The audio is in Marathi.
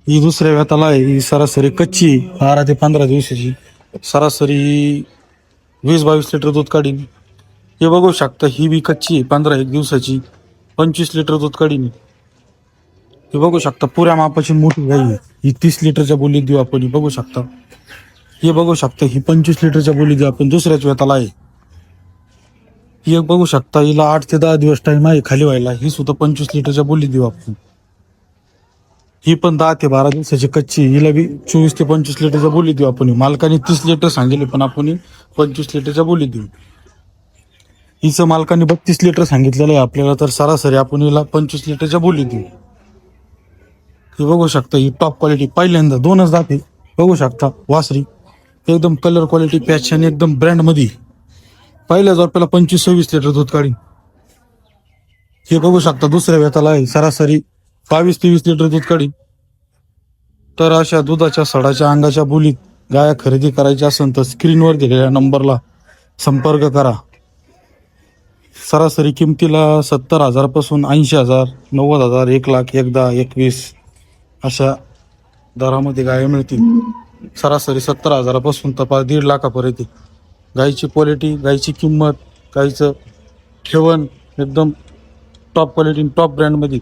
ही दुसऱ्या वेताला आहे. ही सरासरी कच्ची 12 ते 15 दिवसाची. सरासरी 20-22 लिटर दूध काढीन. हे बघू शकता, ही बी कच्ची आहे 15-1 दिवसाची, 25 लिटर दूध काढीन. हे बघू शकता पुऱ्या मापाची मोठी गाई आहे. ही 30 लिटरच्या बोलीत देऊ आपण. ही बघू शकता, हे बघू शकता, ही 25 लिटरच्या बोलीत देऊ आपण. दुसऱ्याच वेताला आहे. ही एक बघू शकता, हिला 8 ते 10 दिवस टाइम आहे खाली व्हायला. ही सुद्धा 25 लिटरच्या बोलीत देऊ आपण. ही पण 10 ते 12 दिवसाची कच्ची. हिला बी 24 ते 25 लिटरच्या बोलीत देऊ आपण. मालकाने 30 लिटर सांगितले, पण आपण 25 लिटरच्या बोलीत देऊ. हिचं मालकाने 32 लिटर सांगितलेलं आहे आपल्याला, तर सरासरी आपण हिला 25 लिटरच्या बोलीत देऊ. हे बघू शकता, ही टॉप क्वालिटी पहिल्यांदा 2च दाते. बघू शकता वासरी एकदम कलर क्वालिटी पॅशन एकदम ब्रँड मध्ये. पहिल्या जोडप्याला 25-26 लिटर दूध काढी. हे बघू शकता दुसऱ्या वेताला आहे. सरासरी 22-23 लिटर दूध काढी. तर अशा दुधाच्या सडाच्या अंगाच्या बोलीत गाया खरेदी करायची असेल तर स्क्रीनवर दिलेल्या नंबरला संपर्क करा. सरासरी किमतीला 70,000 पासून 80,000, 90,000, 1,00,000, 1,10,000, 21 अशा दरामध्ये गाया मिळतील. सरासरी 70,000 पासून तर 1.5 लाखापर्यंत. गायची क्वालिटी, गायची किंमत, गायचं ठेवण एकदम टॉप क्वालिटी, टॉप ब्रँडमध्ये.